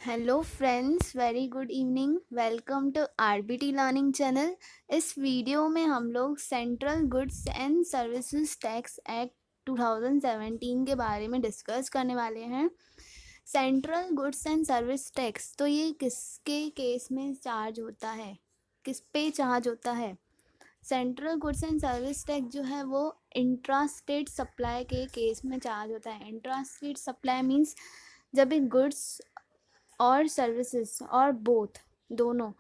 Hello friends, very good evening. Welcome to RBT learning channel. इस video में हम लोग central goods and services tax act 2017 के बारे में डिस्कस करने वाले हैं। Central goods and service tax, तो ये किसके केस में चार्ज होता है, किस पे चार्ज होता है? Central goods and service tax जो है वो इंट्रा स्टेट सप्लाई के केस में चार्ज होता है। इंट्रा स्टेट सप्लाई मीन्स जब एक गुड्स और सर्विसेज और बोथ दोनों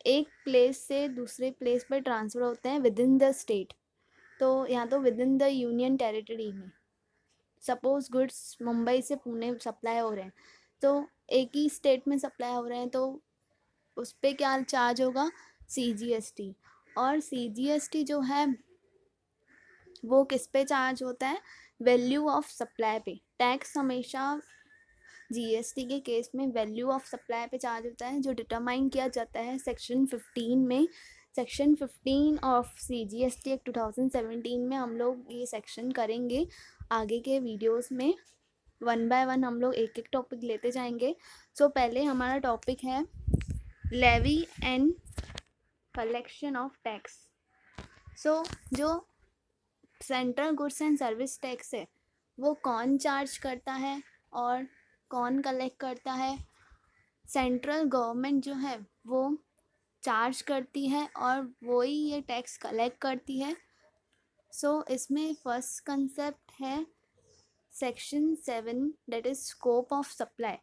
एक प्लेस से दूसरे प्लेस पर ट्रांसफ़र होते हैं विद इन द स्टेट। तो यहाँ तो with in the union territory में सपोज गुड्स मुंबई से पुणे सप्लाई हो रहे हैं, तो एक ही स्टेट में सप्लाई हो रहे हैं, तो उस पर क्या चार्ज होगा? CGST। और CGST जो है वो किस पे चार्ज होता है? वैल्यू ऑफ सप्लाई पे। टैक्स हमेशा जीएसटी के केस में वैल्यू ऑफ सप्लाई पे चार्ज होता है, जो डिटरमाइन किया जाता है सेक्शन 15 में। सेक्शन 15 ऑफ CGST एक्ट 2017 में हम लोग ये सेक्शन करेंगे आगे के वीडियोस में। वन बाय वन हम लोग एक एक टॉपिक लेते जाएंगे। सो पहले हमारा टॉपिक है levy and collection of tax. So जो central goods and service tax है वो कौन चार्ज करता है और कौन कलेक्ट करता है? सेंट्रल गवर्नमेंट जो है वो चार्ज करती है और वो ही ये टैक्स कलेक्ट करती है। इसमें फर्स्ट कंसेप्ट है section 7, that is scope of supply.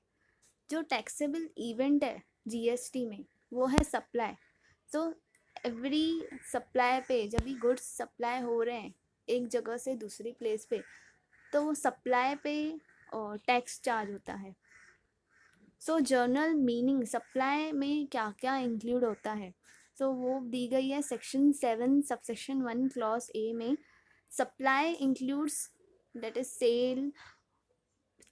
जो टैक्सेबल इवेंट है जीएसटी में वो है सप्लाई। तो एवरी सप्लाई पे, जब भी गुड्स सप्लाई हो रहे हैं एक जगह से दूसरी प्लेस पे, तो वो सप्लाई पे टैक्स चार्ज होता है। जर्नल मीनिंग सप्लाई में क्या क्या इंक्लूड होता है, वो दी गई है सेक्शन 7 सबसेक्शन 1 क्लॉज ए में। Supply includes that is sale,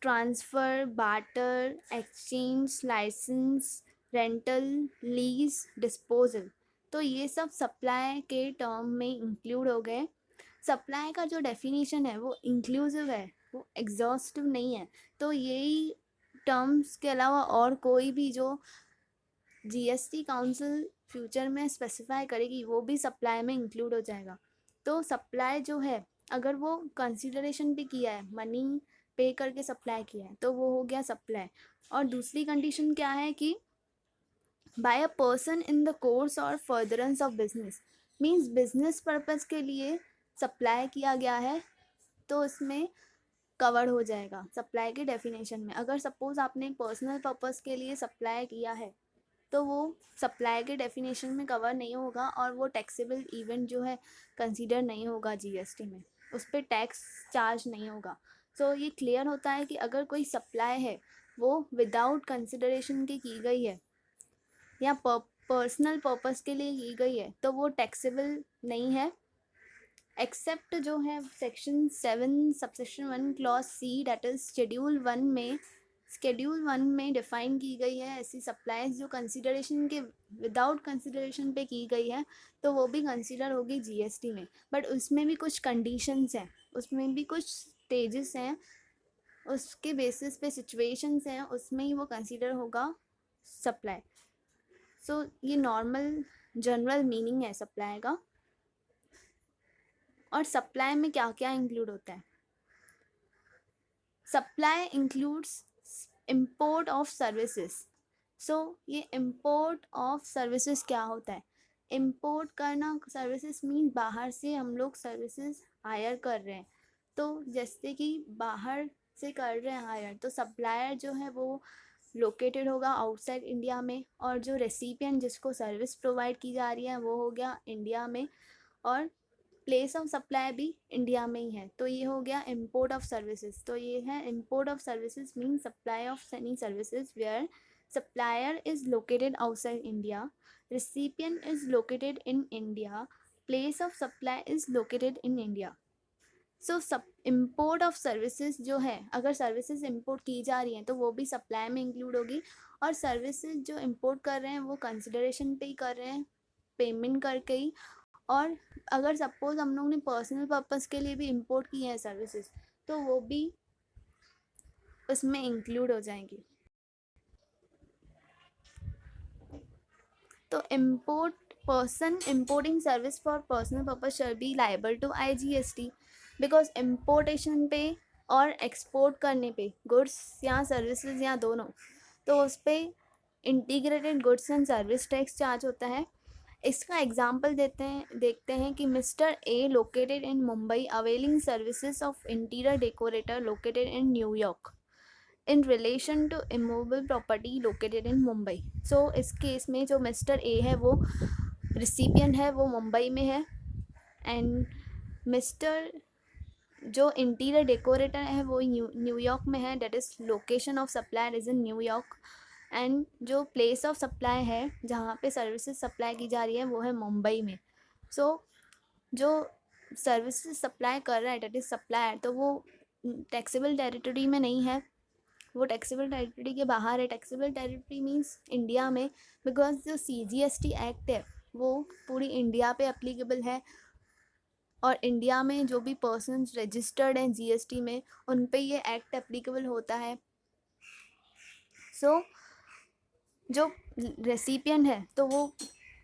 transfer, barter, exchange, licence, rental, lease, disposal. तो ये सब सप्लाई के टर्म में इंक्लूड हो गए। सप्लाई का जो डेफिनेशन है वो इंक्लूसिव है, वो एग्जॉस्टिव नहीं है। तो यही टर्म्स के अलावा और कोई भी जो जीएसटी काउंसिल फ्यूचर में स्पेसिफाई करेगी वो भी सप्लाई में इंक्लूड हो जाएगा। तो सप्लाई जो है, अगर वो कंसिडरेशन पे किया है, मनी पे करके सप्लाई किया है, तो वो हो गया सप्लाई। और दूसरी कंडीशन क्या है कि by a person in the course और furtherance of business, means business purpose के लिए सप्लाई किया गया है, तो इसमें कवर हो जाएगा सप्लाई के डेफिनेशन में। अगर सपोज आपने पर्सनल पर्पज़ के लिए सप्लाई किया है तो वो सप्लाई के डेफिनेशन में कवर नहीं होगा और वो टैक्सेबल इवेंट जो है कंसीडर नहीं होगा जीएसटी में, उस पर टैक्स चार्ज नहीं होगा। ये क्लियर होता है कि अगर कोई सप्लाई है वो विदाउट कंसिडरेशन की गई है या पर्सनल पर्पज़ के लिए की गई है तो वो टैक्सेबल नहीं है, एक्सेप्ट जो है section 7 subsection 1 clause c, that is schedule 1 में डिफाइन की गई है ऐसी सप्लाईज जो कंसिडरेशन के विदाउट कंसिडरेशन पे की गई है, तो वो भी कंसिडर होगी जीएसटी में। बट उसमें भी कुछ कंडीशंस हैं, उसमें भी कुछ स्टेजेस हैं, उसके बेसिस पे सिचुएशंस हैं, उसमें ही वो कंसिडर होगा सप्लाई। ये नॉर्मल जनरल मीनिंग है सप्लाई का। और सप्लाई में क्या क्या इंक्लूड होता है? Supply includes import of services. ये इम्पोर्ट ऑफ सर्विसेज क्या होता है? इम्पोर्ट करना सर्विसेज मीन बाहर से हम लोग सर्विसेज हायर कर रहे हैं। तो जैसे कि बाहर से कर रहे हैं हायर, तो सप्लायर जो है वो लोकेटेड होगा आउटसाइड इंडिया में, और जो रेसिपिएंट जिसको सर्विस प्रोवाइड की जा रही है वो हो गया इंडिया में, और प्लेस ऑफ सप्लाई भी इंडिया में ही है। तो ये हो गया इम्पोर्ट ऑफ सर्विसेज। तो ये है import of services mean supply of any services where supplier is located outside India, recipient is located in India, place of supply is located in India. सब इम्पोर्ट ऑफ सर्विसेज जो है, अगर services import की जा रही हैं तो वो भी सप्लाई में इंक्लूड होगी। और सर्विसेज जो इम्पोर्ट कर रहे हैं वो कंसिडरेशन पे ही कर रहे हैं, पेमेंट करके ही। और अगर सपोज हम लोग ने पर्सनल पर्पज़ के लिए भी इंपोर्ट की है सर्विसेज, तो वो भी उसमें इंक्लूड हो जाएंगी। तो person importing service for personal purpose shall be liable to IGST because importation पे और एक्सपोर्ट करने पे गुड्स या सर्विसेज या दोनों, तो उस पर integrated goods and service tax charge होता है। इसका एग्जाम्पल देखते हैं कि mister A located in Mumbai availing services of interior decorator located in New York in relation to immovable property located in Mumbai. So इस केस में जो मिस्टर ए है वो रिसिपिएंट है, वो मुंबई में है, एंड मिस्टर जो इंटीरियर डेकोरेटर है वो न्यूयॉर्क में है, that is location of supplier is in New York, and जो प्लेस ऑफ सप्लाई है जहाँ पे सर्विसेज सप्लाई की जा रही है वो है मुंबई में। सो जो सर्विसेज सप्लाई कर रहा है डेट इज़ सप्लायर, तो वो टैक्सेबल टेरिटरी में नहीं है, वो टैक्सेबल टेरिटरी के बाहर है। टैक्सेबल टेरिटरी मीन्स इंडिया में, बिकॉज जो CGST एक्ट है वो पूरी इंडिया पे अप्लीकेबल है, और इंडिया में जो भी पर्सन्स रजिस्टर्ड हैं GST में उन पे ये एक्ट एप्लीकेबल होता है। सो जो रेसिपिएंट है तो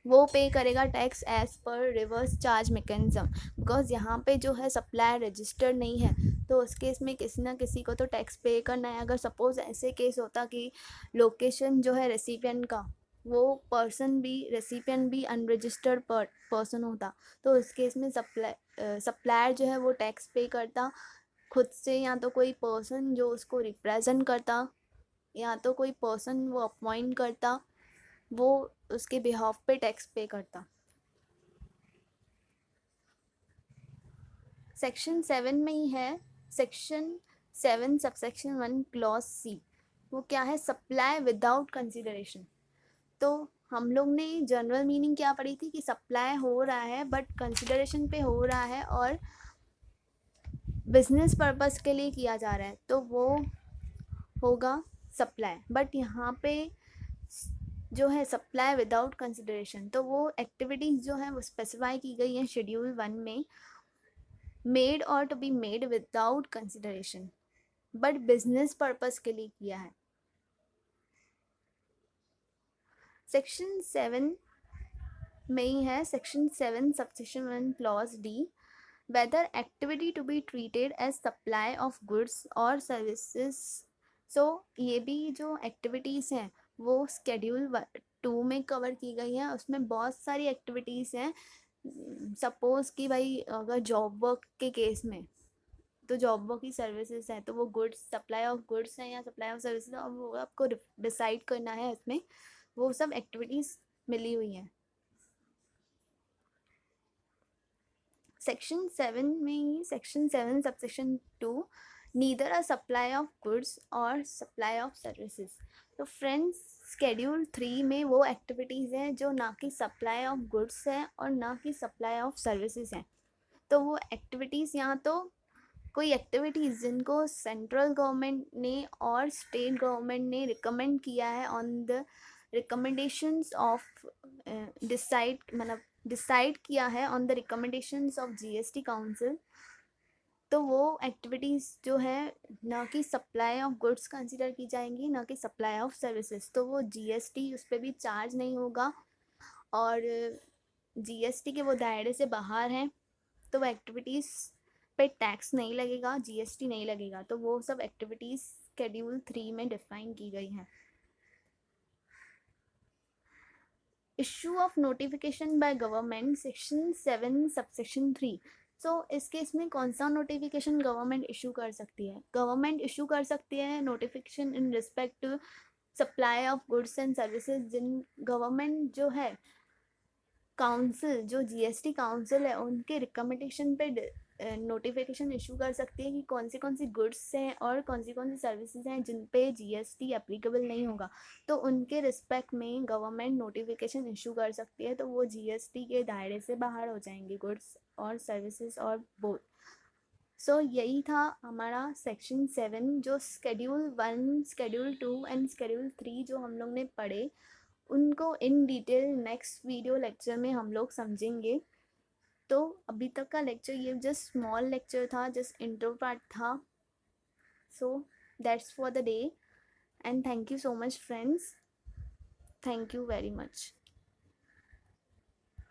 वो पे करेगा tax as per reverse charge mechanism, because यहाँ पे जो है सप्लायर रजिस्टर्ड नहीं है, तो उस केस में किसी ना किसी को तो टैक्स पे करना है। अगर सपोज ऐसे केस होता कि लोकेशन जो है रेसिपिएंट का, वो पर्सन भी रेसिपिएंट भी अनरजिस्टर्ड पर्सन होता, तो उस केस में सप्लायर जो है वो टैक्स पे करता खुद से, या तो कोई पर्सन जो उसको रिप्रेजेंट करता, या तो कोई पर्सन वो अपॉइंट करता, वो उसके बिहाफ पे टैक्स पे करता। सेक्शन 7 में ही है, सेक्शन 7 सबसेक्शन 1 क्लॉज C, वो क्या है, सप्लाई विदाउट कंसिडरेशन। तो हम लोग ने जनरल मीनिंग क्या पढ़ी थी कि सप्लाई हो रहा है बट कंसिडरेशन पे हो रहा है और बिजनेस पर्पस के लिए किया जा रहा है, तो वो होगा सप्लाई। बट यहाँ पे जो है सप्लाई विदाउट कंसिडरेशन, तो वो एक्टिविटीज़ जो है वो स्पेसिफाई की गई हैं शेड्यूल 1 में, मेड और to be made without consideration, but business purpose के लिए किया है। सेक्शन 7 में ही है, section 7 subsection 1 clause D, whether activity to be treated as supply of goods और सर्विसेज। सो ये भी जो एक्टिविटीज़ हैं वो स्केड्यूल 2 में कवर की गई हैं। उसमें बहुत सारी एक्टिविटीज़ हैं, सपोज़ कि भाई अगर जॉब वर्क के केस में, तो जॉब वर्क की सर्विसेज हैं, तो वो गुड्स, सप्लाई ऑफ गुड्स हैं या सप्लाई ऑफ सर्विसेज, और वो आपको डिसाइड करना है उसमें, वो सब एक्टिविटीज़ मिली हुई हैं। सेक्शन 7 में ही, section 7 subsection 2, neither a supply of goods और सप्लाई ऑफ सर्विसेज। तो फ्रेंड्स स्केड्यूल 3 में वो एक्टिविटीज़ हैं जो ना कि सप्लाई ऑफ गुड्स हैं और ना कि सप्लाई ऑफ सर्विसेज हैं। तो वो एक्टिविटीज़, यहाँ तो कोई एक्टिविटीज़ जिनको सेंट्रल गवर्नमेंट ने और स्टेट गवर्नमेंट ने रिकमेंड किया है on the recommendations of decide किया है on the recommendations of GST council, तो वो एक्टिविटीज़ जो है ना कि सप्लाई ऑफ गुड्स कंसिडर की जाएंगी, ना कि सप्लाई ऑफ सर्विसेज, तो वो GST उस पर भी चार्ज नहीं होगा, और GST के वो दायरे से बाहर हैं, तो वो एक्टिविटीज़ पे टैक्स नहीं लगेगा, GST नहीं लगेगा। तो वो सब एक्टिविटीज़ शेड्यूल 3 में डिफाइन की गई हैं। Issue of notification by government, section 7 subsection 3। सो इस केस में कौन सा नोटिफिकेशन गवर्नमेंट इशू कर सकती है? गवर्नमेंट इशू कर सकती है notification in respect to supply of goods and services, जिन गवर्नमेंट जो है काउंसिल, जो GST काउंसिल है, उनके रिकमेंडेशन पे नोटिफिकेशन इशू कर सकती है कि कौन सी गुड्स हैं और कौन सी सर्विसेज हैं जिन पे GST एप्लीकेबल नहीं होगा, तो उनके रिस्पेक्ट में गवर्नमेंट नोटिफिकेशन इशू कर सकती है, तो वो GST के दायरे से बाहर हो जाएंगे गुड्स और सर्विसेज और बोथ। सो यही था हमारा सेक्शन 7, जो शेड्यूल 1, शेड्यूल 2 एंड शेड्यूल 3 जो हम लोग ने पढ़े, उनको in detail next video lecture में हम लोग समझेंगे। तो अभी तक का लेक्चर ये जस्ट स्मॉल लेक्चर था, जस्ट इंट्रो पार्ट था। So that's for the day, and thank you so much friends, thank you very much.